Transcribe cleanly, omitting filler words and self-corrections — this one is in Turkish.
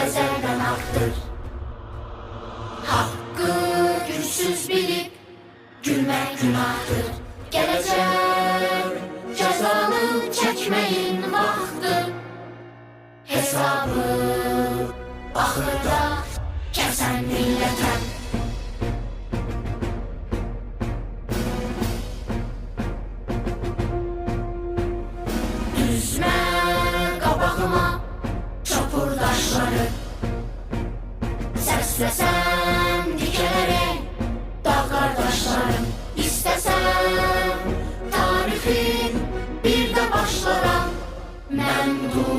ezelden haktır. Hakkı güçsüz bilip gülmek günahtır. Gelecek cezanı çekmeyin vaxtı. Hesabı ahırda kesen milleten. Düzme qabağıma çopurdaşları, səsləsəm dikələrək dağ qardaşlarım. İstəsəm tarixin bir də başlaram, mən dur